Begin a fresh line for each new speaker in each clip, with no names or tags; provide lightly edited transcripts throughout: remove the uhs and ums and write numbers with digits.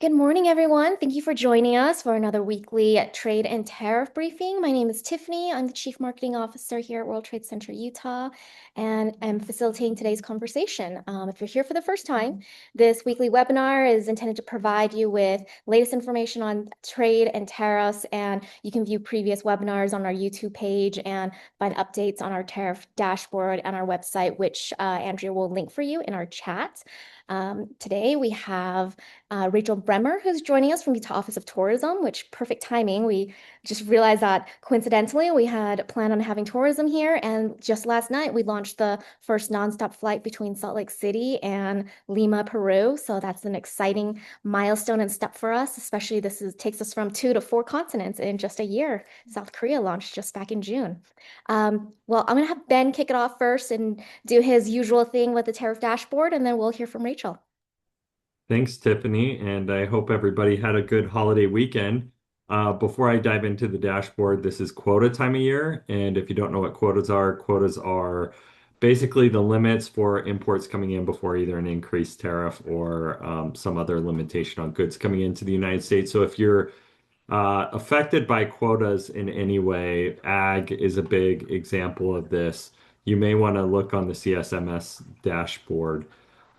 Good morning, everyone. Thank you for joining us for another weekly trade and tariff briefing. My name is Tiffany. I'm the Chief Marketing Officer here at World Trade Center, Utah, and I'm facilitating today's conversation. If you're here for the first time, this weekly webinar is intended to provide you with latest information on trade and tariffs, and you can view previous webinars on our YouTube page and find updates on our tariff dashboard and our website, which Andrea will link for you in our chat. Today we have Rachel Bremer, who's joining us from Utah Office of Tourism, which perfect timing. We just realized that coincidentally, we had planned on having tourism here. And just last night, we launched the first nonstop flight between Salt Lake City and Lima, Peru. So that's an exciting milestone and step for us, especially takes us from 2 to 4 continents in just a year. South Korea launched just back in June. Well, I'm going to have Ben kick it off first and do his usual thing with the tariff dashboard, and then we'll hear from Rachel.
Thanks, Tiffany, and I hope everybody had a good holiday weekend. Before I dive into the dashboard, this is quota time of year, and if you don't know what quotas are basically the limits for imports coming in before either an increased tariff or some other limitation on goods coming into the United States. So if you're affected by quotas in any way, ag is a big example of this. You may want to look on the CSMS dashboard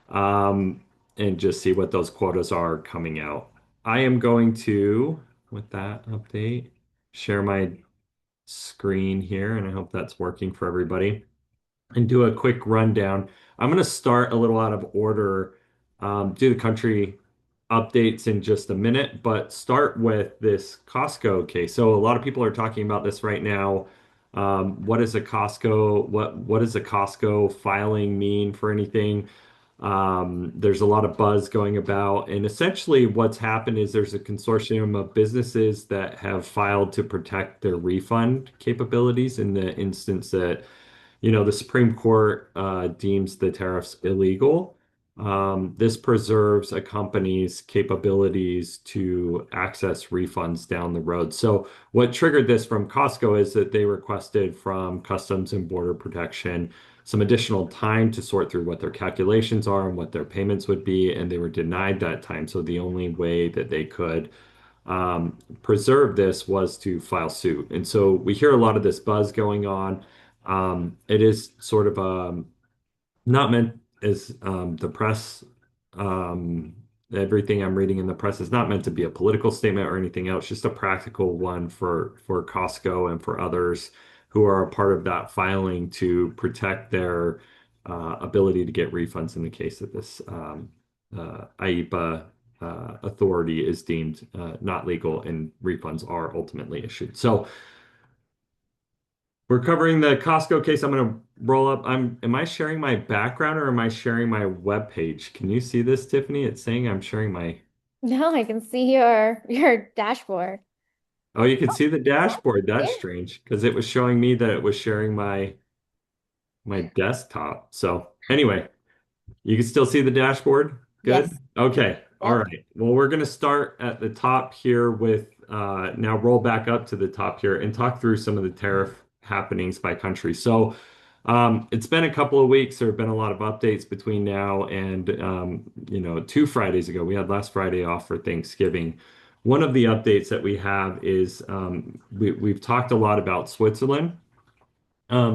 um, and just see what those quotas are coming out. I am going to, with that update, share my screen here, and I hope that's working for everybody, and do a quick rundown. I'm going to start a little out of order, do the country updates in just a minute, but start with this Costco case. So a lot of people are talking about this right now. What is a Costco? What does a Costco filing mean for anything? There's a lot of buzz going about, and essentially what's happened is there's a consortium of businesses that have filed to protect their refund capabilities in the instance that the Supreme Court deems the tariffs illegal. This preserves a company's capabilities to access refunds down the road. So, what triggered this from Costco is that they requested from Customs and Border Protection some additional time to sort through what their calculations are and what their payments would be, and they were denied that time. So, the only way that they could preserve this was to file suit. And so we hear a lot of this buzz going on. It is sort of not meant as the press, um, everything I'm reading in the press is not meant to be a political statement or anything else, just a practical one for Costco and for others who are a part of that filing to protect their ability to get refunds in the case that this IEPA authority is deemed not legal and refunds are ultimately issued. So we're covering the Costco case. I'm going to roll up. Am I sharing my background or am I sharing my web page? Can you see this, Tiffany? It's saying I'm sharing my.
Now I can see your dashboard.
Oh, you can see the
Oh,
dashboard. That's
yeah.
strange because it was showing me that it was sharing my desktop. So anyway, you can still see the dashboard? Good.
Yes.
Okay. All
Yep.
right. Well, we're going to start at the top here with now roll back up to the top here and talk through some of the tariff happenings by country. So it's been a couple of weeks. There have been a lot of updates between now and 2 Fridays ago. We had last Friday off for Thanksgiving. One of the updates that we have is we've talked a lot about Switzerland.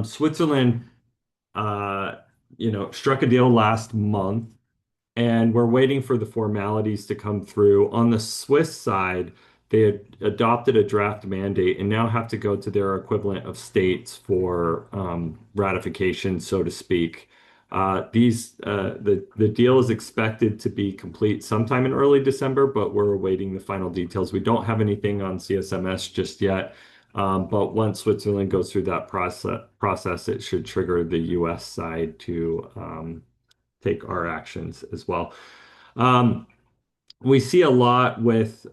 Switzerland, uh, struck a deal last month and we're waiting for the formalities to come through. On the Swiss side, they had adopted a draft mandate and now have to go to their equivalent of states for ratification, so to speak. The deal is expected to be complete sometime in early December, but we're awaiting the final details. We don't have anything on CSMS just yet, but once Switzerland goes through that process, it should trigger the U.S. side to take our actions as well. Um, we see a lot with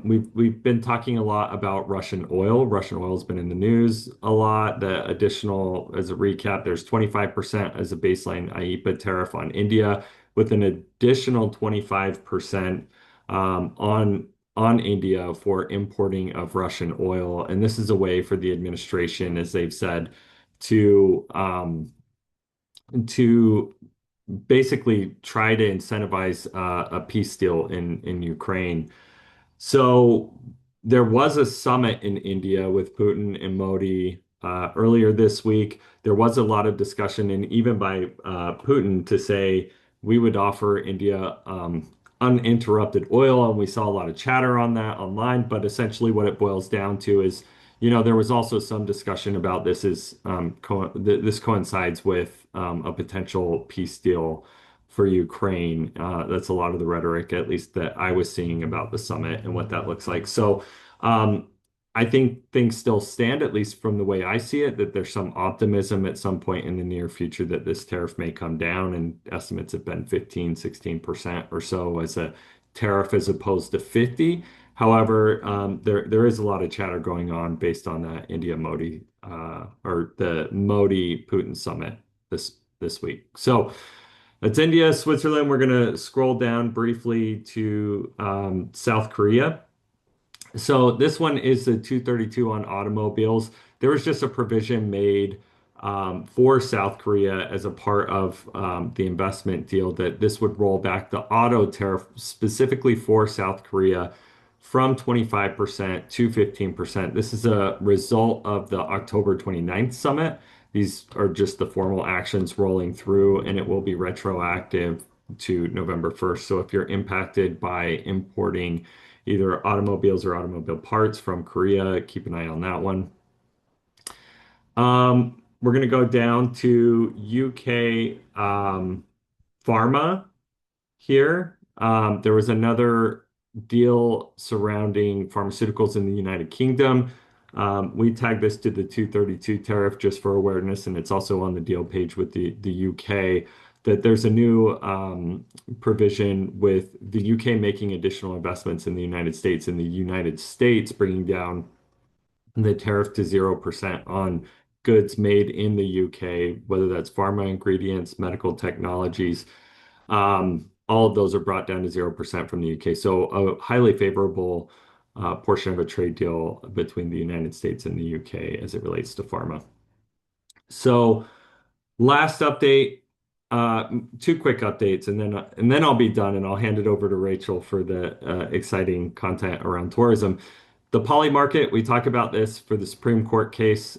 we've been talking a lot about Russian oil. Russian oil has been in the news a lot. The additional, as a recap, there's 25% as a baseline IEPA tariff on India, with an additional 25% on India for importing of Russian oil. And this is a way for the administration, as they've said, to to basically try to incentivize a peace deal in Ukraine. So there was a summit in India with Putin and Modi earlier this week. There was a lot of discussion, and even by Putin to say we would offer India uninterrupted oil, and we saw a lot of chatter on that online. But essentially, what it boils down to is, there was also some discussion about this is this coincides with a potential peace deal for Ukraine. That's a lot of the rhetoric, at least that I was seeing about the summit and what that looks like. So um, I think things still stand, at least from the way I see it, that there's some optimism at some point in the near future that this tariff may come down. And estimates have been 15, 16% or so as a tariff as opposed to 50. However, there is a lot of chatter going on based on the India Modi or the Modi Putin summit this week. So that's India, Switzerland. We're going to scroll down briefly to South Korea. So this one is the 232 on automobiles. There was just a provision made for South Korea as a part of the investment deal that this would roll back the auto tariff specifically for South Korea from 25% to 15%. This is a result of the October 29th summit. These are just the formal actions rolling through, and it will be retroactive to November 1st. So if you're impacted by importing either automobiles or automobile parts from Korea, keep an eye on that one. We're going to go down to UK pharma here. There was another deal surrounding pharmaceuticals in the United Kingdom. We tagged this to the 232 tariff just for awareness, and it's also on the deal page with the UK that there's a new provision with the UK making additional investments in the United States, and the United States bringing down the tariff to 0% on goods made in the UK, whether that's pharma ingredients, medical technologies. All of those are brought down to 0% from the UK. So a highly favorable portion of a trade deal between the United States and the UK as it relates to pharma. So last update, two quick updates, and then I'll be done, and I'll hand it over to Rachel for the exciting content around tourism. The poly market, we talk about this for the Supreme Court case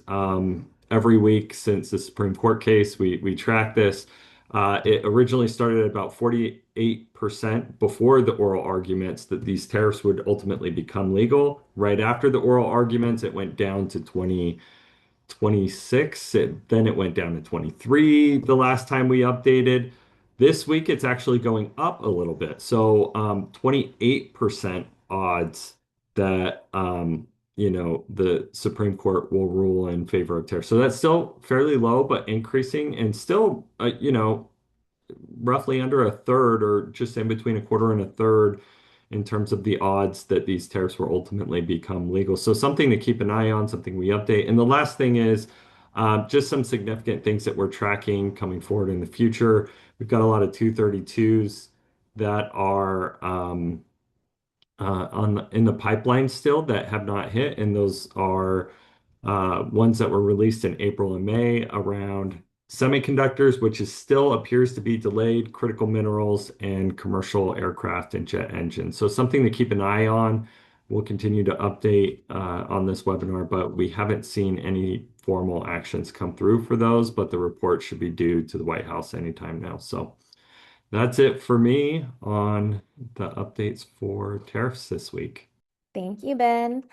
every week since the Supreme Court case. We track this. It originally started at about 48% before the oral arguments that these tariffs would ultimately become legal. Right after the oral arguments, it went down to 26. Then it went down to 23 the last time we updated. This week, it's actually going up a little bit. So 28% odds that the Supreme Court will rule in favor of tariffs. So that's still fairly low, but increasing and still roughly under a third or just in between a quarter and a third in terms of the odds that these tariffs will ultimately become legal. So something to keep an eye on, something we update. And the last thing is just some significant things that we're tracking coming forward in the future. We've got a lot of 232s that are in the pipeline still that have not hit, and those are ones that were released in April and May around semiconductors, which is still appears to be delayed, critical minerals, and commercial aircraft and jet engines. So something to keep an eye on. We'll continue to update on this webinar, but we haven't seen any formal actions come through for those, but the report should be due to the White House anytime now. So that's it for me on the updates for tariffs this week.
Thank you, Ben.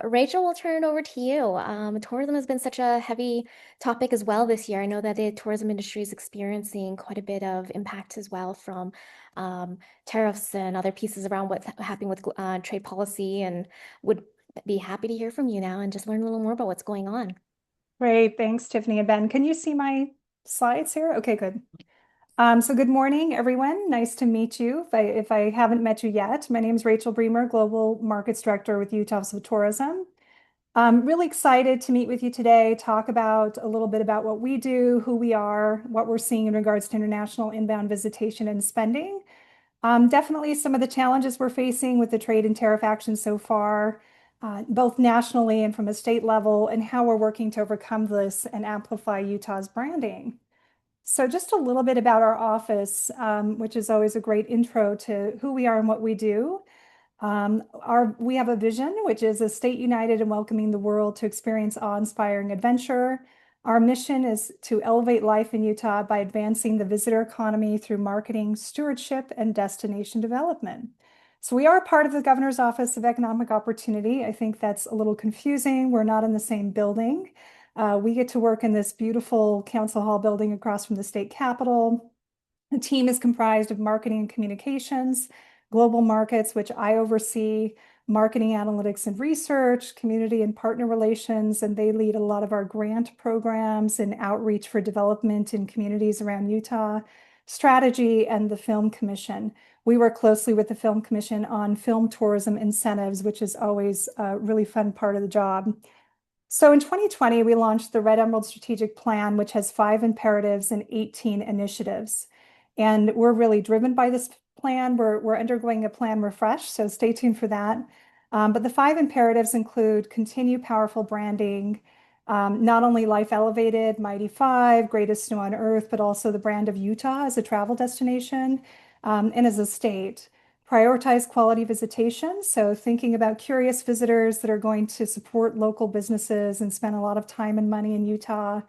Rachel, we'll turn it over to you. Tourism has been such a heavy topic as well this year. I know that the tourism industry is experiencing quite a bit of impact as well from tariffs and other pieces around what's happening with trade policy, and would be happy to hear from you now and just learn a little more about what's going on.
Great. Thanks, Tiffany and Ben. Can you see my slides here? Okay, good. So good morning, everyone. Nice to meet you. If I haven't met you yet, my name is Rachel Bremer, Global Markets Director with Utah Office of Tourism. I'm really excited to meet with you today, talk about a little bit about what we do, who we are, what we're seeing in regards to international inbound visitation and spending. Definitely some of the challenges we're facing with the trade and tariff actions so far, both nationally and from a state level, and how we're working to overcome this and amplify Utah's branding. So just a little bit about our office, which is always a great intro to who we are and what we do. We have a vision, which is a state united and welcoming the world to experience awe-inspiring adventure. Our mission is to elevate life in Utah by advancing the visitor economy through marketing, stewardship, and destination development. So we are part of the Governor's Office of Economic Opportunity. I think that's a little confusing. We're not in the same building. We get to work in this beautiful council hall building across from the state capitol. The team is comprised of marketing and communications, global markets, which I oversee, marketing analytics and research, community and partner relations, and they lead a lot of our grant programs and outreach for development in communities around Utah, strategy, and the Film Commission. We work closely with the Film Commission on film tourism incentives, which is always a really fun part of the job. So in 2020, we launched the Red Emerald Strategic Plan, which has 5 imperatives and 18 initiatives. And we're really driven by this plan. We're undergoing a plan refresh, so stay tuned for that. But the 5 imperatives include continue powerful branding, not only Life Elevated, Mighty 5, Greatest Snow on Earth, but also the brand of Utah as a travel destination and as a state. Prioritize quality visitation. So thinking about curious visitors that are going to support local businesses and spend a lot of time and money in Utah.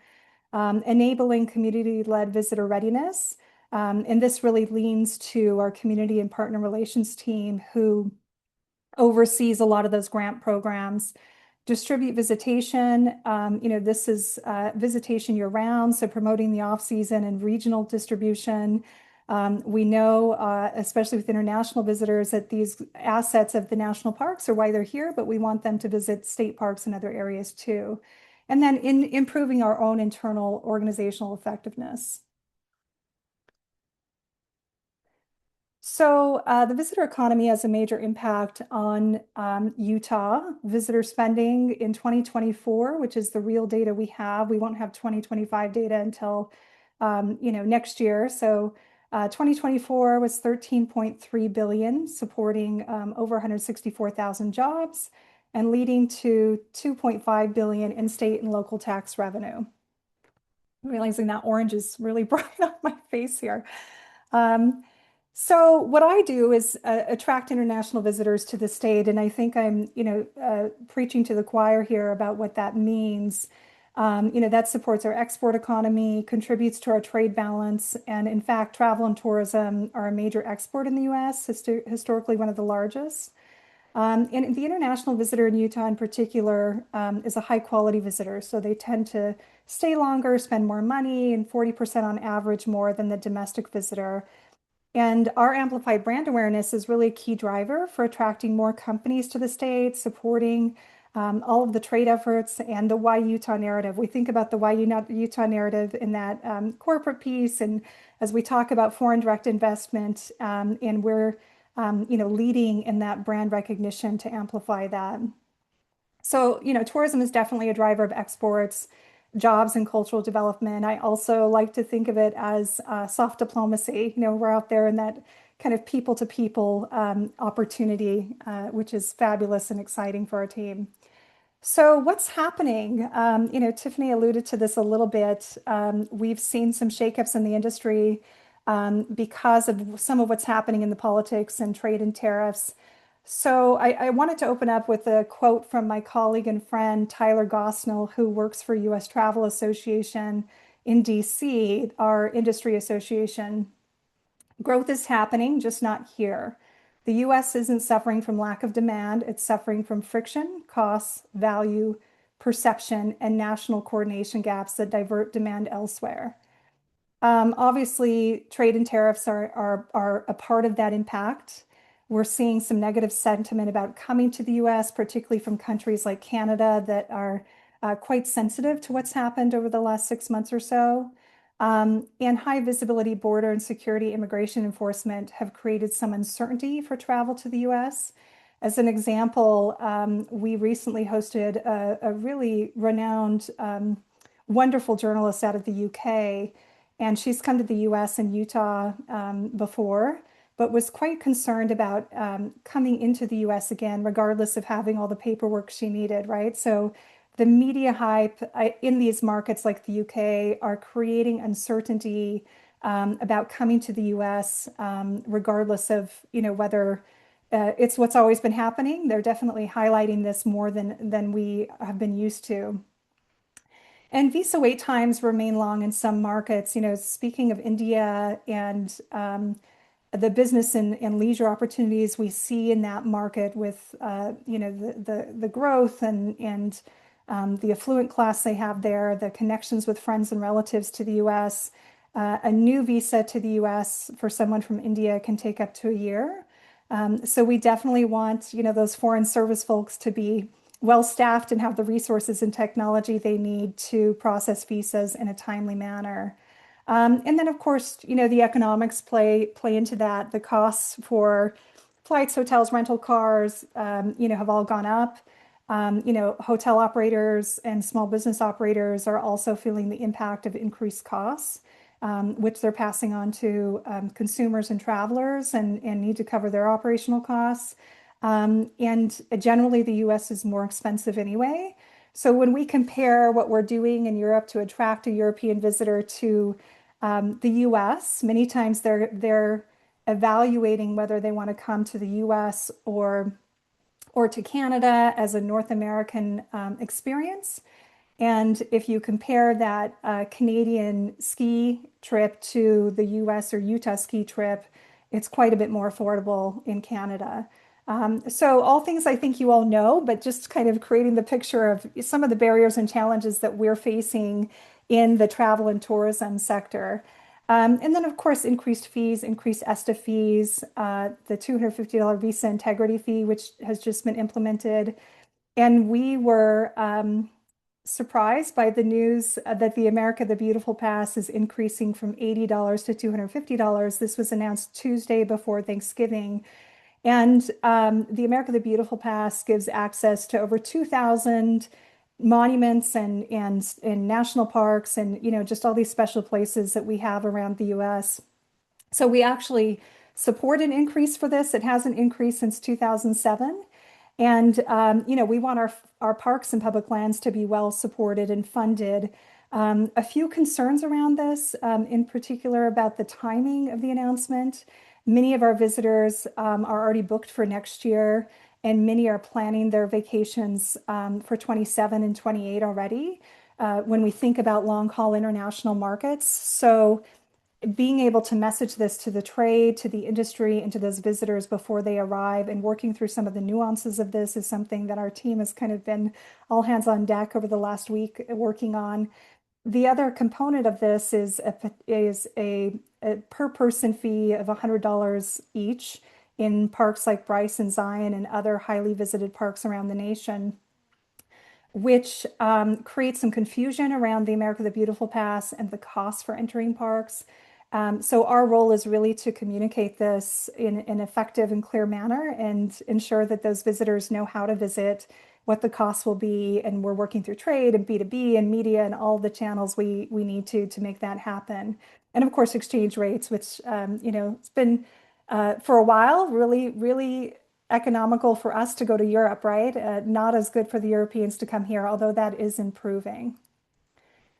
Enabling community-led visitor readiness. And this really leans to our community and partner relations team who oversees a lot of those grant programs. Distribute visitation. This is visitation year round, so promoting the off-season and regional distribution. We know, especially with international visitors, that these assets of the national parks are why they're here, but we want them to visit state parks and other areas too. And then in improving our own internal organizational effectiveness. So the visitor economy has a major impact on Utah. Visitor spending in 2024, which is the real data we have. We won't have 2025 data until next year. So 2024 was 13.3 billion, supporting over 164,000 jobs and leading to 2.5 billion in state and local tax revenue. I'm realizing that orange is really bright on my face here. So what I do is attract international visitors to the state, and I think I'm, preaching to the choir here about what that means. That supports our export economy, contributes to our trade balance, and in fact, travel and tourism are a major export in the U.S., historically one of the largest. And the international visitor in Utah in particular is a high quality visitor, so they tend to stay longer, spend more money, and 40% on average more than the domestic visitor. And our amplified brand awareness is really a key driver for attracting more companies to the state, supporting all of the trade efforts and the Why Utah narrative. We think about the Why Utah narrative in that corporate piece, and as we talk about foreign direct investment, and we're leading in that brand recognition to amplify that. So, tourism is definitely a driver of exports, jobs, and cultural development. I also like to think of it as soft diplomacy. We're out there in that kind of people to people opportunity, which is fabulous and exciting for our team. So what's happening? Tiffany alluded to this a little bit. We've seen some shakeups in the industry because of some of what's happening in the politics and trade and tariffs. So I wanted to open up with a quote from my colleague and friend, Tyler Gosnell, who works for U.S. Travel Association in DC, our industry association. Growth is happening, just not here. The US isn't suffering from lack of demand, it's suffering from friction, costs, value, perception, and national coordination gaps that divert demand elsewhere. Obviously, trade and tariffs are a part of that impact. We're seeing some negative sentiment about coming to the US, particularly from countries like Canada that are quite sensitive to what's happened over the last 6 months or so. And high visibility border and security immigration enforcement have created some uncertainty for travel to the US. As an example, we recently hosted a really renowned, wonderful journalist out of the UK, and she's come to the US and Utah before, but was quite concerned about coming into the US again, regardless of having all the paperwork she needed, right? So the media hype in these markets like the UK are creating uncertainty about coming to the US, regardless of, whether it's what's always been happening. They're definitely highlighting this more than we have been used to. And visa wait times remain long in some markets. Speaking of India and the business and leisure opportunities we see in that market with the growth and the affluent class they have there, the connections with friends and relatives to the U.S. A new visa to the U.S. for someone from India can take up to a year. So we definitely want, those foreign service folks to be well staffed and have the resources and technology they need to process visas in a timely manner. And then, of course, the economics play into that. The costs for flights, hotels, rental cars, have all gone up. Hotel operators and small business operators are also feeling the impact of increased costs, which they're passing on to consumers and travelers and need to cover their operational costs. And generally, the US is more expensive anyway. So when we compare what we're doing in Europe to attract a European visitor to the US, many times they're evaluating whether they want to come to the US or to Canada as a North American experience. And if you compare that Canadian ski trip to the US or Utah ski trip, it's quite a bit more affordable in Canada. So all things I think you all know, but just kind of creating the picture of some of the barriers and challenges that we're facing in the travel and tourism sector. And then, of course, increased fees, increased ESTA fees, the $250 visa integrity fee, which has just been implemented. And we were surprised by the news that the America the Beautiful Pass is increasing from $80 to $250. This was announced Tuesday before Thanksgiving. And the America the Beautiful Pass gives access to over 2,000 monuments and national parks and just all these special places that we have around the US. So we actually support an increase for this. It hasn't increased since 2007. And we want our parks and public lands to be well supported and funded. A few concerns around this, in particular about the timing of the announcement. Many of our visitors are already booked for next year, and many are planning their vacations for 27 and 28 already when we think about long haul international markets. So being able to message this to the trade, to the industry, and to those visitors before they arrive and working through some of the nuances of this is something that our team has kind of been all hands on deck over the last week working on. The other component of this is a per person fee of $100 each in parks like Bryce and Zion and other highly visited parks around the nation, which creates some confusion around the America the Beautiful Pass and the cost for entering parks. So our role is really to communicate this in an effective and clear manner and ensure that those visitors know how to visit, what the costs will be, and we're working through trade and B2B and media and all the channels we need to make that happen. And of course, exchange rates, which it's been for a while really economical for us to go to Europe, right? Not as good for the Europeans to come here, although that is improving.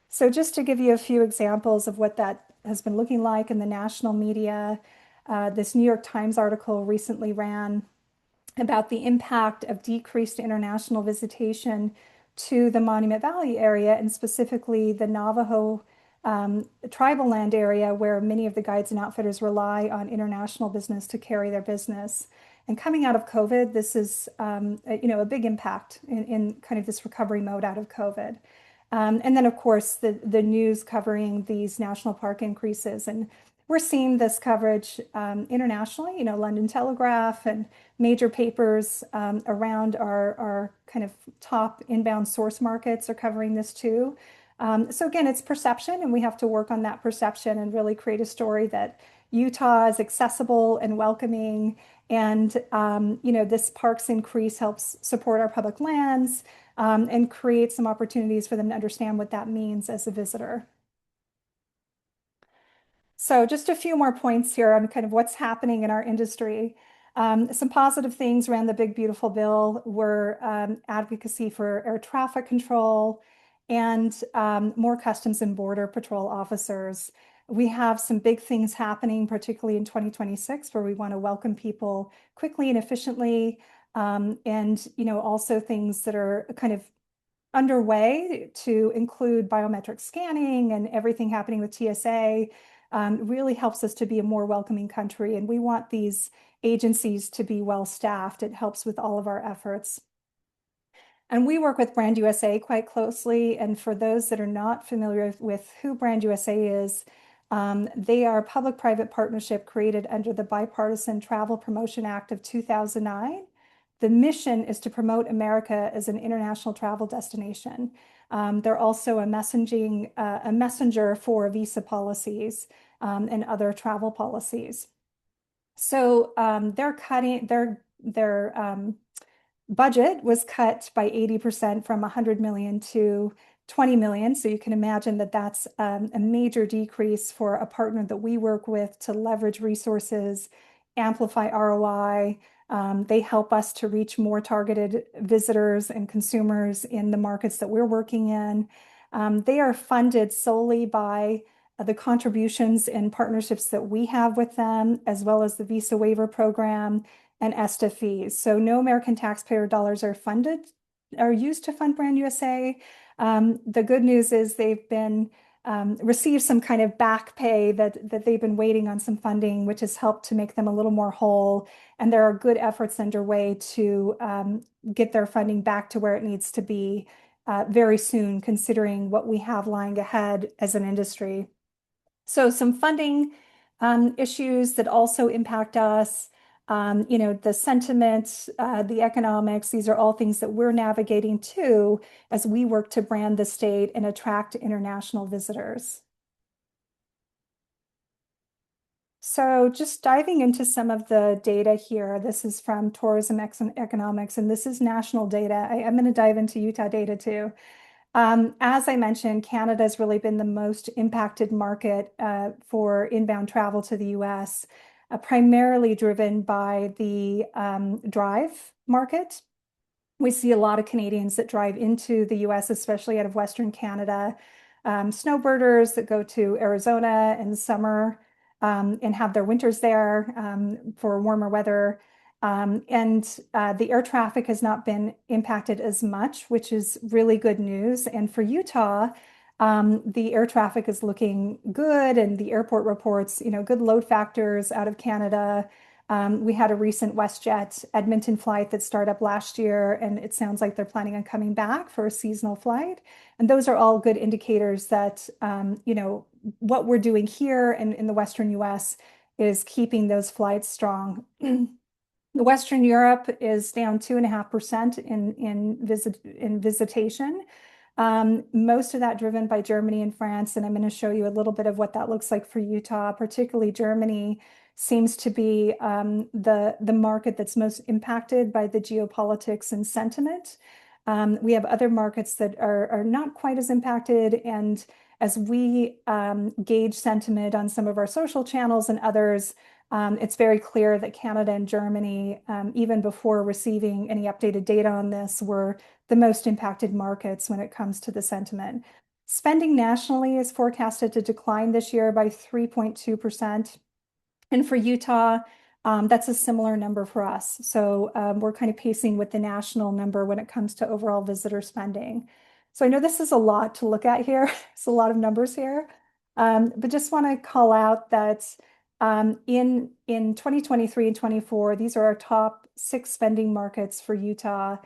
So just to give you a few examples of what that has been looking like in the national media, this New York Times article recently ran about the impact of decreased international visitation to the Monument Valley area and specifically the Navajo tribal land area where many of the guides and outfitters rely on international business to carry their business. And coming out of COVID, this is a big impact in kind of this recovery mode out of COVID. And then, of course, the news covering these national park increases. And we're seeing this coverage internationally, London Telegraph and major papers around our kind of top inbound source markets are covering this too. So again, it's perception, and we have to work on that perception and really create a story that Utah is accessible and welcoming. And, this parks increase helps support our public lands and create some opportunities for them to understand what that means as a visitor. So just a few more points here on kind of what's happening in our industry. Some positive things around the big, beautiful bill were advocacy for air traffic control and more Customs and Border Patrol officers. We have some big things happening, particularly in 2026, where we want to welcome people quickly and efficiently. And, also things that are kind of underway to include biometric scanning and everything happening with TSA really helps us to be a more welcoming country. And we want these agencies to be well staffed. It helps with all of our efforts. And we work with Brand USA quite closely. And for those that are not familiar with who Brand USA is, they are a public-private partnership created under the Bipartisan Travel Promotion Act of 2009. The mission is to promote America as an international travel destination. They're also a messenger for visa policies and other travel policies. So their budget was cut by 80% from 100 million to 20 million. So you can imagine that that's a major decrease for a partner that we work with to leverage resources, amplify ROI. They help us to reach more targeted visitors and consumers in the markets that we're working in. They are funded solely by the contributions and partnerships that we have with them, as well as the Visa Waiver Program and ESTA fees. So no American taxpayer dollars are used to fund Brand USA. The good news is they've been received some kind of back pay that they've been waiting on some funding, which has helped to make them a little more whole. And there are good efforts underway to get their funding back to where it needs to be very soon, considering what we have lying ahead as an industry. So some funding issues that also impact us, the sentiment, the economics, these are all things that we're navigating too as we work to brand the state and attract international visitors. So just diving into some of the data here, this is from Tourism Economics, and this is national data. I'm going to dive into Utah data too. As I mentioned, Canada has really been the most impacted market for inbound travel to the US, primarily driven by the drive market. We see a lot of Canadians that drive into the US, especially out of Western Canada, snowbirders that go to Arizona in the summer and have their winters there for warmer weather. And the air traffic has not been impacted as much, which is really good news. And for Utah, the air traffic is looking good, and the airport reports, good load factors out of Canada. We had a recent WestJet Edmonton flight that started up last year, and it sounds like they're planning on coming back for a seasonal flight. And those are all good indicators that, what we're doing here in the Western US is keeping those flights strong. Western Europe is down 2.5% in visitation. Most of that driven by Germany and France, and I'm going to show you a little bit of what that looks like for Utah. Particularly Germany seems to be the market that's most impacted by the geopolitics and sentiment. We have other markets that are not quite as impacted, and as we gauge sentiment on some of our social channels and others, it's very clear that Canada and Germany, even before receiving any updated data on this, were the most impacted markets when it comes to the sentiment. Spending nationally is forecasted to decline this year by 3.2%. And for Utah, that's a similar number for us. So we're kind of pacing with the national number when it comes to overall visitor spending. So I know this is a lot to look at here. It's a lot of numbers here. But just want to call out that in 2023 and 24, these are our top 6 spending markets for Utah.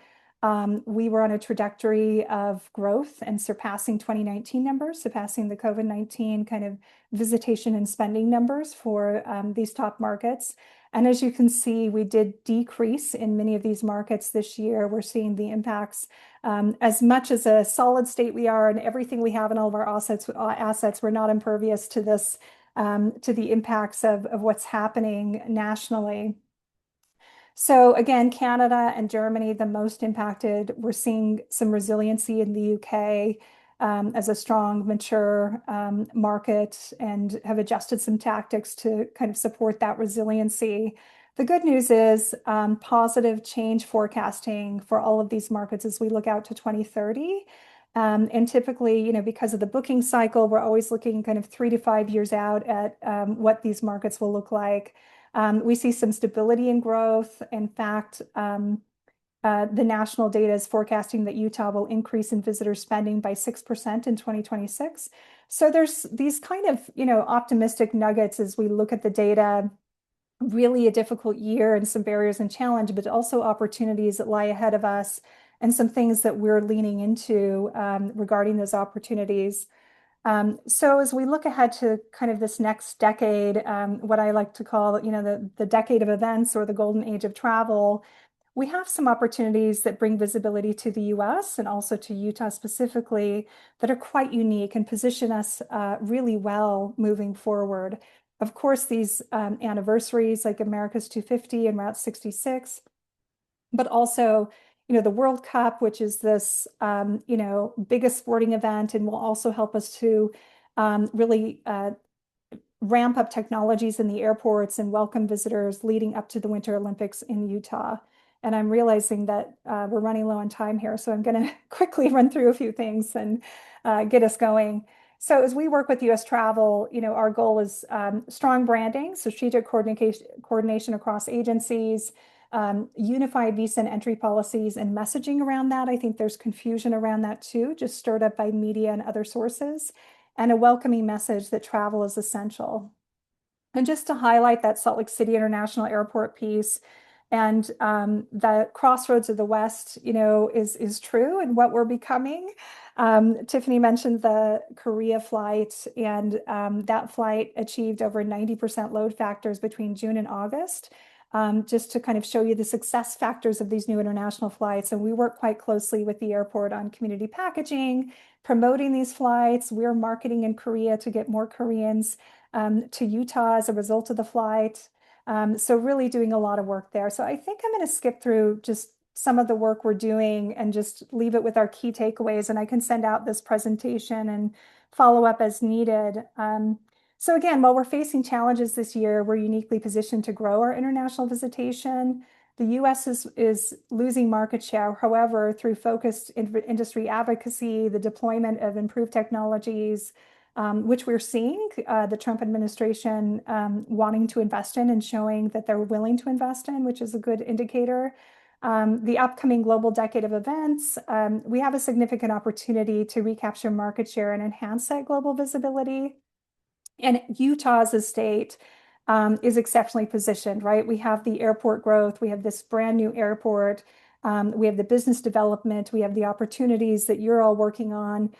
We were on a trajectory of growth and surpassing 2019 numbers, surpassing the COVID-19 kind of visitation and spending numbers for these top markets. And as you can see, we did decrease in many of these markets this year. We're seeing the impacts as much as a solid state we are, and everything we have in all of our assets, we're not impervious to this, to the impacts of what's happening nationally. So again, Canada and Germany, the most impacted. We're seeing some resiliency in the UK as a strong, mature market, and have adjusted some tactics to kind of support that resiliency. The good news is positive change forecasting for all of these markets as we look out to 2030. And typically, because of the booking cycle, we're always looking kind of 3 to 5 years out at what these markets will look like. We see some stability in growth. In fact, the national data is forecasting that Utah will increase in visitor spending by 6% in 2026. So there's these kind of, optimistic nuggets as we look at the data. Really a difficult year and some barriers and challenge, but also opportunities that lie ahead of us and some things that we're leaning into regarding those opportunities. So as we look ahead to kind of this next decade, what I like to call, the decade of events or the golden age of travel, we have some opportunities that bring visibility to the US and also to Utah specifically that are quite unique and position us really well moving forward. Of course, these anniversaries like America's 250 and Route 66, but also, the World Cup, which is this, biggest sporting event and will also help us to really ramp up technologies in the airports and welcome visitors leading up to the Winter Olympics in Utah. And I'm realizing that we're running low on time here, so I'm going to quickly run through a few things and get us going. So as we work with U.S. travel, our goal is strong branding, strategic coordination across agencies, unified visa and entry policies and messaging around that. I think there's confusion around that too, just stirred up by media and other sources, and a welcoming message that travel is essential. And just to highlight that Salt Lake City International Airport piece and the crossroads of the West, is true and what we're becoming. Tiffany mentioned the Korea flight, and that flight achieved over 90% load factors between June and August. Just to kind of show you the success factors of these new international flights. And we work quite closely with the airport on community packaging, promoting these flights. We're marketing in Korea to get more Koreans to Utah as a result of the flight. So really doing a lot of work there. So I think I'm going to skip through just some of the work we're doing and just leave it with our key takeaways. And I can send out this presentation and follow up as needed. So again, while we're facing challenges this year, we're uniquely positioned to grow our international visitation. The US is losing market share. However, through focused industry advocacy, the deployment of improved technologies, which we're seeing the Trump administration wanting to invest in and showing that they're willing to invest in, which is a good indicator. The upcoming global decade of events, we have a significant opportunity to recapture market share and enhance that global visibility. And Utah as a state is exceptionally positioned, right? We have the airport growth, we have this brand new airport, we have the business development, we have the opportunities that you're all working on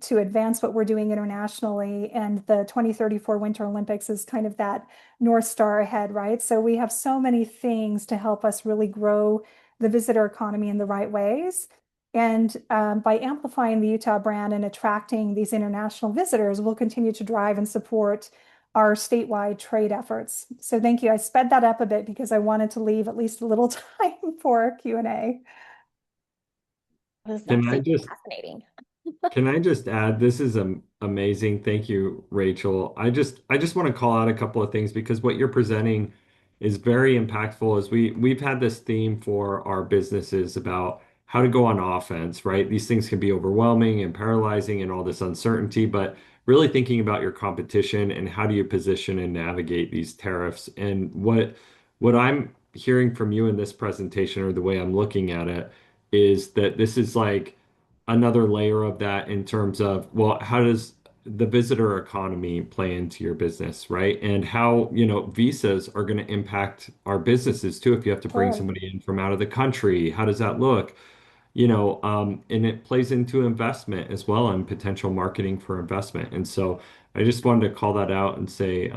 to advance what we're doing internationally. And the 2034 Winter Olympics is kind of that North Star ahead, right? So we have so many things to help us really grow the visitor economy in the right ways. And by amplifying the Utah brand and attracting these international visitors, we'll continue to drive and support our statewide trade efforts. So thank you. I sped that up a bit because I wanted to leave at least a little time for Q&A.
This is
Can I
absolutely
just
fascinating.
Can I just add, this is amazing. Thank you, Rachel. I just want to call out a couple of things because what you're presenting is very impactful as we've had this theme for our businesses about how to go on offense, right? These things can be overwhelming and paralyzing and all this uncertainty, but really thinking about your competition and how do you position and navigate these tariffs. And what I'm hearing from you in this presentation or the way I'm looking at it is that this is like another layer of that in terms of, well, how does the visitor economy play into your business, right? And how, visas are going to impact our businesses too. If you have to bring
Sure.
somebody in from out of the country, how does that look? And it plays into investment as well and potential marketing for investment. And so I just wanted to call that out and say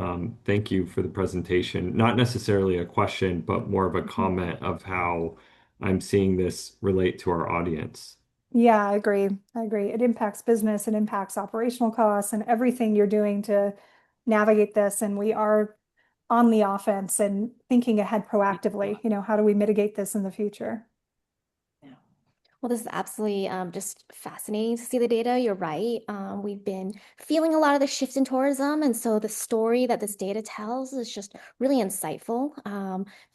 thank you for the presentation. Not necessarily a question, but more of a comment of how I'm seeing this relate to our audience.
Yeah, I agree. I agree. It impacts business, it impacts operational costs and everything you're doing to navigate this. And we are on the offense and thinking ahead proactively. How do we mitigate this in the future?
Yeah. Well, this is absolutely just fascinating to see the data. You're right. We've been feeling a lot of the shift in tourism, and so the story that this data tells is just really insightful.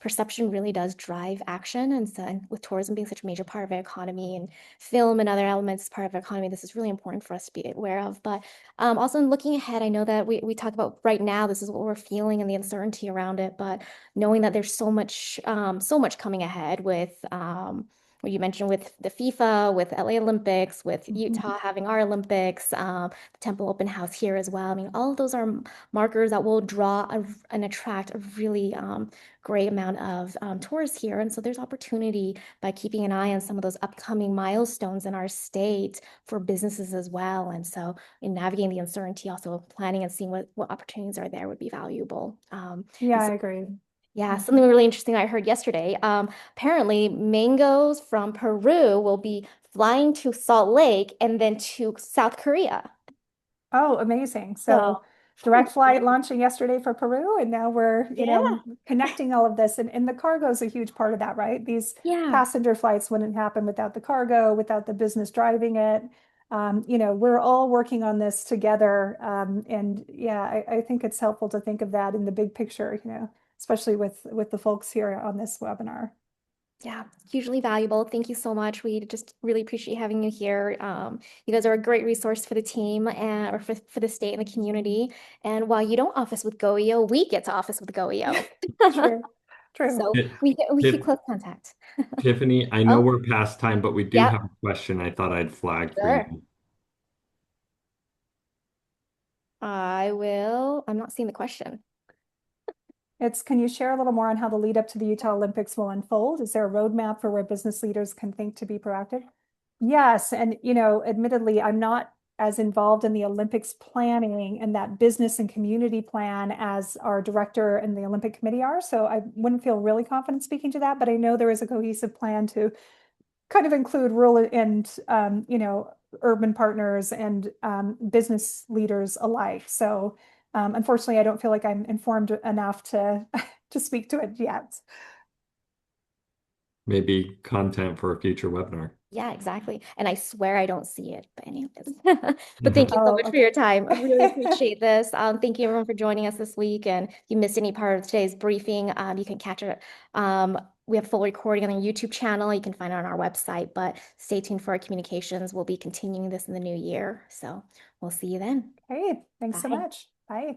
Perception really does drive action, and so and with tourism being such a major part of our economy, and film and other elements part of our economy, this is really important for us to be aware of. But also in looking ahead, I know that we talk about right now, this is what we're feeling and the uncertainty around it, but knowing that there's so much coming ahead with. What you mentioned with the FIFA, with LA Olympics, with
Mhm.
Utah having our Olympics, the Temple Open House here as well. I mean, all of those are markers that will draw and attract a really great amount of tourists here. And so there's opportunity by keeping an eye on some of those upcoming milestones in our state for businesses as well. And so in navigating the uncertainty, also planning and seeing what opportunities are there would be valuable.
Yeah,
And
I
so
agree.
yeah,
Mhm.
something really interesting I heard yesterday. Apparently, mangoes from Peru will be flying to Salt Lake and then to South Korea.
Oh, amazing.
So,
So direct flight launching yesterday for Peru, and now we're,
yeah,
connecting all of this. And the cargo is a huge part of that, right? These
yeah,
passenger flights wouldn't happen without the cargo, without the business driving it. We're all working on this together. And yeah, I think it's helpful to think of that in the big picture, especially with the folks here on this webinar.
yeah, hugely valuable. Thank you so much. We just really appreciate having you here. You guys are a great resource for the team and or for the state and the community. And while you don't office with GoEO, we get to office with GoEO.
True, true.
So
Ti-
we keep
Tif-
close contact.
Tiffany, I know
Oh,
we're past time, but we do
yep,
have a question I thought I'd flag for
sure.
you.
I'm not seeing the question.
Can you share a little more on how the lead up to the Utah Olympics will unfold? Is there a roadmap for where business leaders can think to be proactive? Yes. And, admittedly, I'm not as involved in the Olympics planning and that business and community plan as our director and the Olympic Committee are. So I wouldn't feel really confident speaking to that, but I know there is a cohesive plan to kind of include rural and urban partners and business leaders alike. So unfortunately, I don't feel like I'm informed enough to to speak to it yet.
Maybe content for a future webinar.
Yeah, exactly. And I swear I don't see it, but anyways. But thank you so
Oh,
much for your time. I really
okay.
appreciate this. Thank you everyone for joining us this week. And if you missed any part of today's briefing, you can catch it. We have full recording on the YouTube channel. You can find it on our website, but stay tuned for our communications. We'll be continuing this in the new year. So we'll see you then.
Hey, thanks so
Bye.
much. Bye.